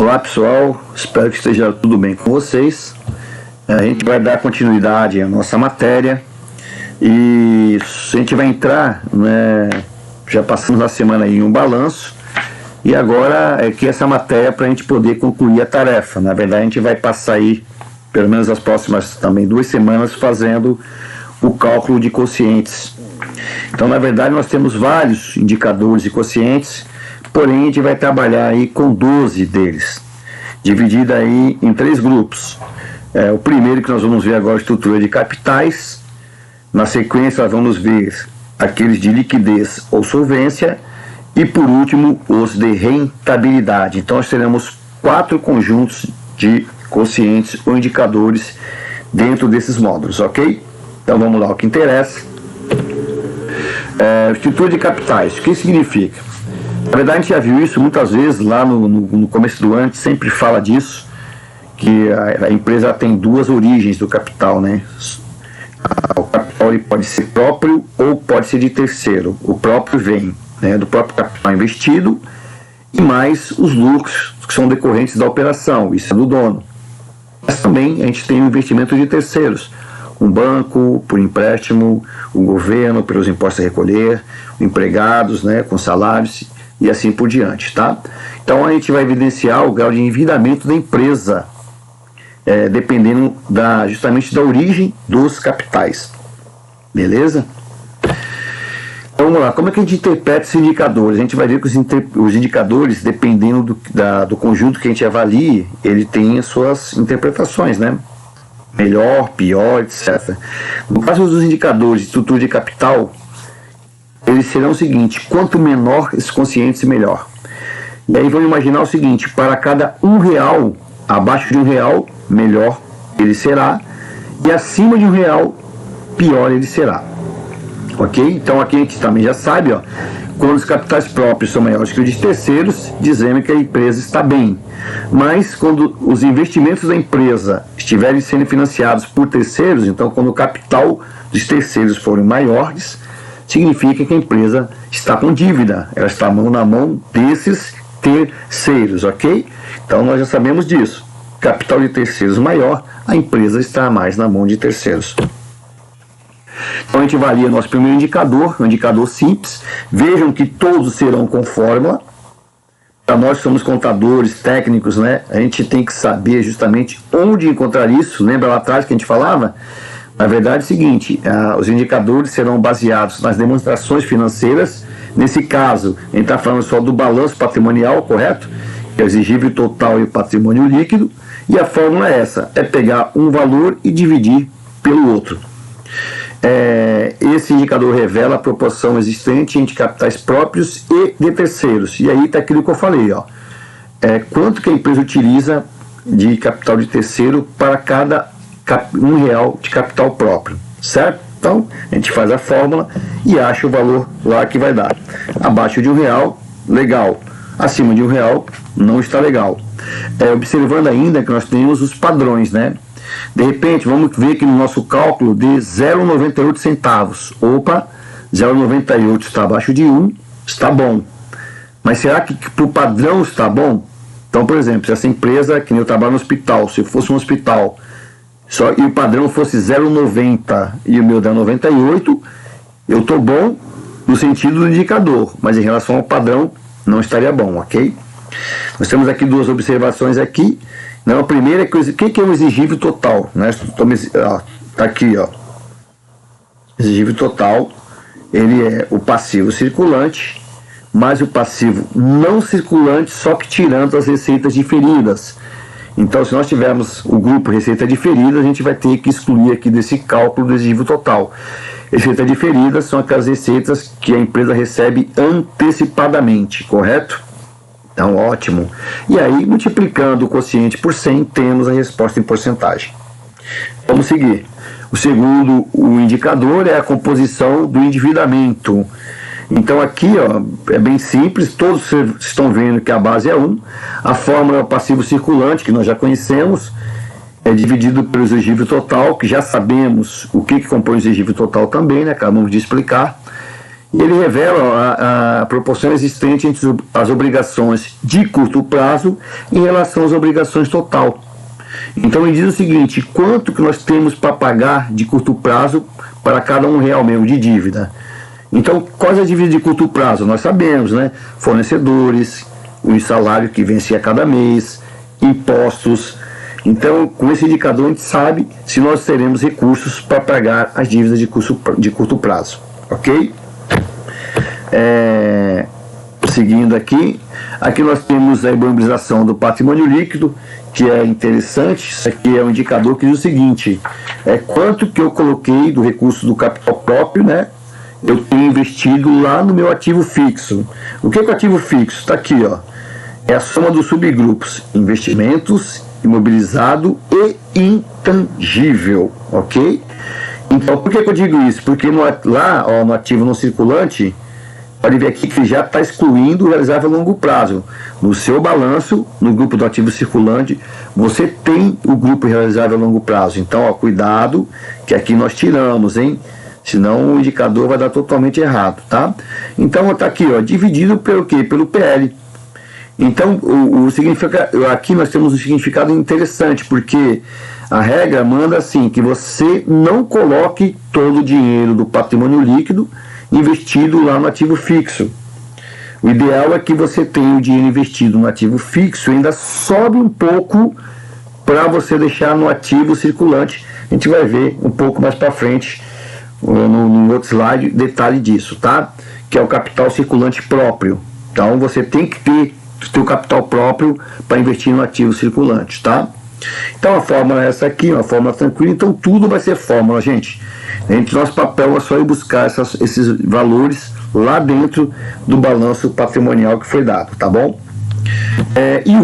Olá pessoal, espero que esteja tudo bem com vocês. A gente vai dar continuidade à nossa matéria e a gente vai entrar, né, já passamos a semana aí em um balanço e agora é que essa matéria para a gente poder concluir a tarefa. Na verdade a gente vai passar aí pelo menos as próximas também 2 semanas fazendo o cálculo de quocientes. Então na verdade nós temos vários indicadores de quocientes, porém a gente vai trabalhar aí com 12 deles, dividida aí em 3 grupos. O primeiro que nós vamos ver agora, estrutura de capitais. Na sequência nós vamos ver aqueles de liquidez ou solvência e por último os de rentabilidade. Então nós teremos 4 conjuntos de quocientes ou indicadores dentro desses módulos, ok? Então vamos lá, o que interessa. Estrutura de capitais, o que significa? Na verdade a gente já viu isso muitas vezes lá no começo do ano, a gente sempre fala disso, que a empresa tem 2 origens do capital, né? O capital ele pode ser próprio ou pode ser de terceiro. O próprio vem, né, do próprio capital investido e mais os lucros que são decorrentes da operação, isso é do dono. Mas também a gente tem o investimento de terceiros, um banco por empréstimo, o governo pelos impostos a recolher, empregados, né, com salários e assim por diante, tá? Então a gente vai evidenciar o grau de endividamento da empresa, dependendo justamente da origem dos capitais, beleza? Então vamos lá, como é que a gente interpreta esses indicadores? A gente vai ver que os indicadores, dependendo do conjunto que a gente avalie, ele tem as suas interpretações, né? Melhor, pior, etc. No caso dos indicadores de estrutura de capital, eles serão o seguinte: quanto menor esse quociente, melhor. E aí vamos imaginar o seguinte: para cada R$1, abaixo de R$1, melhor ele será, e acima de R$1, pior ele será. Ok? Então aqui a gente também já sabe, ó, quando os capitais próprios são maiores que os de terceiros, dizemos que a empresa está bem. Mas quando os investimentos da empresa estiverem sendo financiados por terceiros, então quando o capital dos terceiros forem maiores, significa que a empresa está com dívida, ela está mão na mão desses terceiros, ok? Então nós já sabemos disso. Capital de terceiros maior, a empresa está mais na mão de terceiros. Então a gente avalia nosso primeiro indicador, um indicador simples. Vejam que todos serão com fórmula. Para nós que somos contadores técnicos, né, a gente tem que saber justamente onde encontrar isso. Lembra lá atrás que a gente falava? Na verdade é o seguinte, os indicadores serão baseados nas demonstrações financeiras. Nesse caso, a gente está falando só do balanço patrimonial, correto? Que é o exigível total e o patrimônio líquido. E a fórmula é essa, é pegar um valor e dividir pelo outro. Esse indicador revela a proporção existente entre capitais próprios e de terceiros. E aí está aquilo que eu falei, ó. Quanto que a empresa utiliza de capital de terceiro para cada R$1 de capital próprio, certo? Então a gente faz a fórmula e acha o valor lá que vai dar. Abaixo de R$1, legal. Acima de R$1, não está legal. Observando ainda que nós temos os padrões, né? De repente, vamos ver que no nosso cálculo de 0,98 centavos. Opa, 0,98 está abaixo de 1, está bom. Mas será que para o padrão está bom? Então, por exemplo, se essa empresa, que nem eu trabalho no hospital, se fosse um hospital, e o padrão fosse 0,90 e o meu dá 98, eu estou bom no sentido do indicador, mas em relação ao padrão, não estaria bom, ok? Nós temos aqui 2 observações aqui. Não, a primeira é que o que é o exigível total? Né? Tá aqui, ó. Exigível total, ele é o passivo circulante, mais o passivo não circulante, só que tirando as receitas diferidas. Então, se nós tivermos o grupo receita diferida, a gente vai ter que excluir aqui desse cálculo do exigível total. Receita diferida são aquelas receitas que a empresa recebe antecipadamente, correto? Então, ótimo. E aí, multiplicando o quociente por 100, temos a resposta em porcentagem. Vamos seguir. O segundo, o indicador, é a composição do endividamento. Então, aqui, ó, é bem simples, todos estão vendo que a base é 1. A fórmula é o passivo circulante, que nós já conhecemos, é dividido pelo exigível total, que já sabemos o que compõe o exigível total também, né? Acabamos de explicar. Ele revela a proporção existente entre as obrigações de curto prazo em relação às obrigações total. Então ele diz o seguinte: quanto que nós temos para pagar de curto prazo para cada R$1 mesmo de dívida. Então, quais as dívidas de curto prazo? Nós sabemos, né? Fornecedores, o salário que vence a cada mês, impostos. Então, com esse indicador, a gente sabe se nós teremos recursos para pagar as dívidas de curto prazo. Ok? Seguindo aqui nós temos a imobilização do patrimônio líquido, que é interessante. Isso aqui é um indicador que diz o seguinte: quanto que eu coloquei do recurso do capital próprio, né? Eu tenho investido lá no meu ativo fixo. O que é o ativo fixo? Está aqui, ó. É a soma dos subgrupos: investimentos, imobilizado e intangível, ok? Então, por que eu digo isso? Porque lá, ó, no ativo não circulante, pode ver aqui que já está excluindo o realizável a longo prazo. No seu balanço, no grupo do ativo circulante, você tem o grupo realizável a longo prazo. Então, ó, cuidado, que aqui nós tiramos, hein? Senão o indicador vai dar totalmente errado, tá? Então, está aqui, ó, dividido pelo quê? Pelo PL. Então, aqui nós temos um significado interessante, porque a regra manda assim, que você não coloque todo o dinheiro do patrimônio líquido investido lá no ativo fixo. O ideal é que você tenha o dinheiro investido no ativo fixo e ainda sobe um pouco para você deixar no ativo circulante. A gente vai ver um pouco mais para frente, no outro slide, detalhe disso, tá? Que é o capital circulante próprio. Então, você tem que ter o capital próprio para investir no ativo circulante, tá? Então, a fórmula é essa aqui, uma fórmula tranquila. Então, tudo vai ser fórmula, gente. Nosso papel é só ir buscar esses valores lá dentro do balanço patrimonial que foi dado, tá bom? E o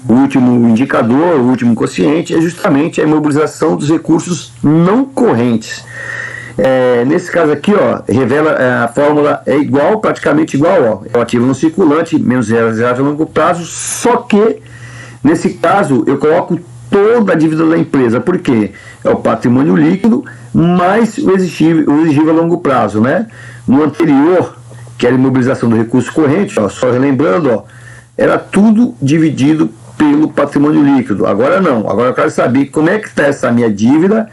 último indicador, o último quociente, é justamente a imobilização dos recursos não correntes. Nesse caso aqui, ó, revela a fórmula é igual, praticamente igual, ó, é o ativo não circulante menos realizável a longo prazo, só que nesse caso eu coloco toda a dívida da empresa. Por quê? É o patrimônio líquido mais o exigível a longo prazo, né? No anterior, que era a imobilização do recurso corrente, ó, só relembrando, ó, era tudo dividido pelo patrimônio líquido. Agora não, agora eu quero saber como é que está essa minha dívida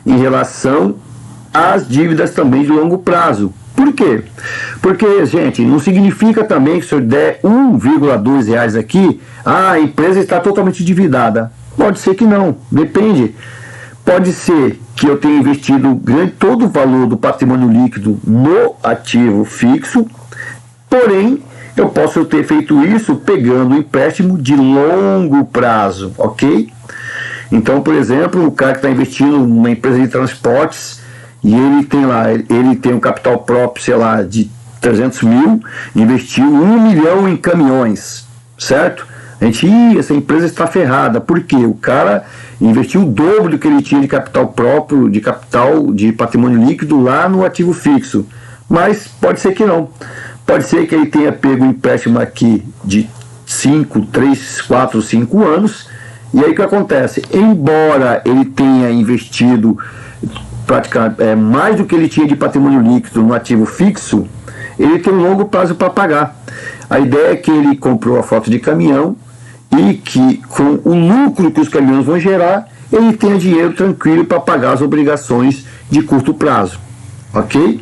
em relação às dívidas também de longo prazo. Por quê? Porque, gente, não significa também que se eu der R$1,2 aqui, a empresa está totalmente endividada. Pode ser que não, depende. Pode ser que eu tenha investido todo o valor do patrimônio líquido no ativo fixo, porém, eu posso ter feito isso pegando um empréstimo de longo prazo, ok? Então, por exemplo, o cara que está investindo numa empresa de transportes e ele tem um capital próprio, sei lá, de 300 mil, investiu 1 milhão em caminhões, certo? Essa empresa está ferrada. Por quê? O cara investiu o dobro do que ele tinha de capital próprio, de patrimônio líquido lá no ativo fixo. Mas pode ser que não. Pode ser que ele tenha pego um empréstimo aqui de 3, 4, 5 anos. E aí o que acontece? Embora ele tenha investido praticamente mais do que ele tinha de patrimônio líquido no ativo fixo, ele tem um longo prazo para pagar. A ideia é que ele comprou a frota de caminhão e que com o lucro que os caminhões vão gerar, ele tenha dinheiro tranquilo para pagar as obrigações de curto prazo. Ok?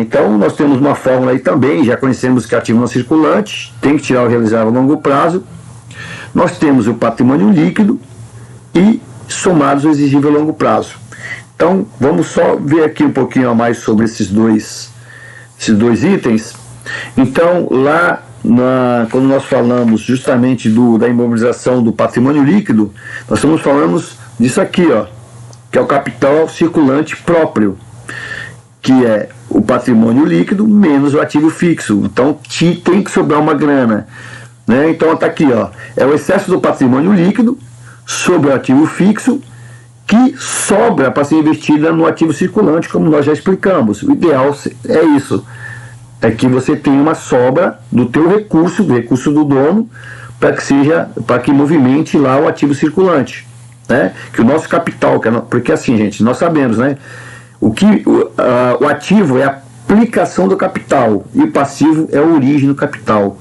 Então nós temos uma fórmula aí também, já conhecemos que ativo não circulante, tem que tirar o realizável a longo prazo. Nós temos o patrimônio líquido e somados o exigível a longo prazo. Então vamos só ver aqui um pouquinho a mais sobre esses dois itens. Então lá quando nós falamos justamente da imobilização do patrimônio líquido, nós estamos falando disso aqui, ó, que é o capital circulante próprio, que é o patrimônio líquido menos o ativo fixo. Então tem que sobrar uma grana, né? Então está aqui, ó, é o excesso do patrimônio líquido sobre o ativo fixo que sobra para ser investida no ativo circulante, como nós já explicamos. O ideal é isso, é que você tenha uma sobra do teu recurso, do recurso do dono, para que movimente lá o ativo circulante, né? Que o nosso capital, porque assim, gente, nós sabemos, né? O ativo é a aplicação do capital e o passivo é a origem do capital.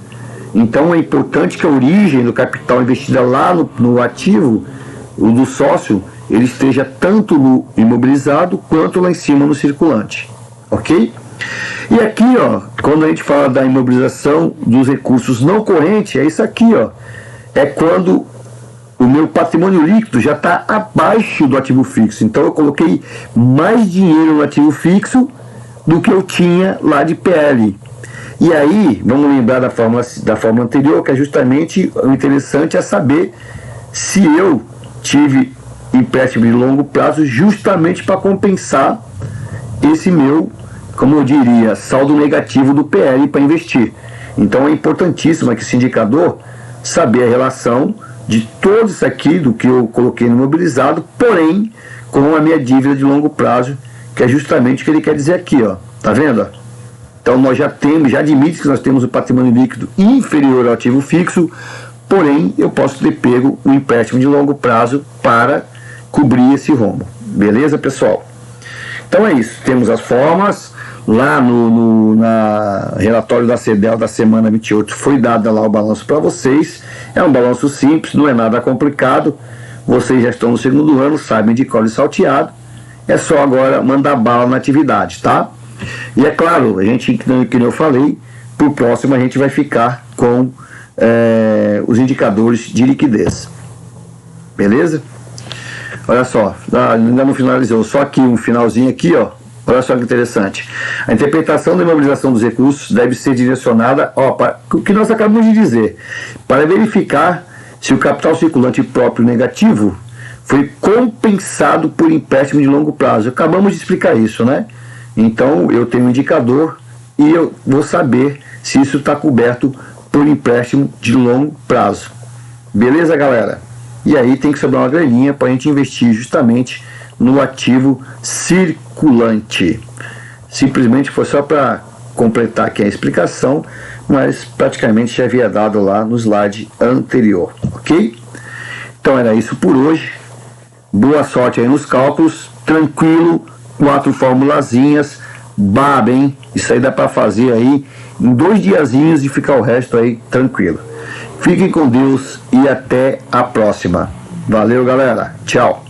Então é importante que a origem do capital investida lá no ativo, o do sócio, ele esteja tanto no imobilizado quanto lá em cima no circulante, ok? E aqui, ó, quando a gente fala da imobilização dos recursos não correntes, é isso aqui, ó, é quando o meu patrimônio líquido já está abaixo do ativo fixo. Então eu coloquei mais dinheiro no ativo fixo do que eu tinha lá de PL. E aí, vamos lembrar da forma anterior, que é justamente o interessante é saber se eu tive empréstimo de longo prazo justamente para compensar esse meu, como eu diria, saldo negativo do PL para investir. Então é importantíssimo aqui esse indicador saber a relação de todo isso aqui do que eu coloquei no imobilizado, porém com a minha dívida de longo prazo, que é justamente o que ele quer dizer aqui, ó. Tá vendo? Então nós já admite que nós temos o patrimônio líquido inferior ao ativo fixo, porém eu posso ter pego um empréstimo de longo prazo para cobrir esse rombo. Beleza, pessoal? Então é isso, temos as formas. Lá na relatório da CEDEL da semana 28 foi dado lá o balanço para vocês. É um balanço simples, não é nada complicado. Vocês já estão no segundo ano, sabem de cor e salteado. É só agora mandar bala na atividade, tá? E é claro, a gente, que eu falei, para o próximo a gente vai ficar com os indicadores de liquidez. Beleza? Olha só, ainda não finalizou, só aqui um finalzinho aqui, ó. Olha só que interessante. A interpretação da imobilização dos recursos deve ser direcionada, para o que nós acabamos de dizer, para verificar se o capital circulante próprio negativo foi compensado por empréstimo de longo prazo. Acabamos de explicar isso, né? Então eu tenho um indicador e eu vou saber se isso está coberto por empréstimo de longo prazo. Beleza, galera? E aí tem que sobrar uma graninha para a gente investir justamente no ativo circulante. Simplesmente foi só para completar aqui a explicação, mas praticamente já havia dado lá no slide anterior, ok? Então era isso por hoje. Boa sorte aí nos cálculos, tranquilo, 4 formulazinhas, baba, hein? Isso aí dá para fazer aí em 2 diazinhos e ficar o resto aí tranquilo. Fiquem com Deus e até a próxima. Valeu, galera. Tchau.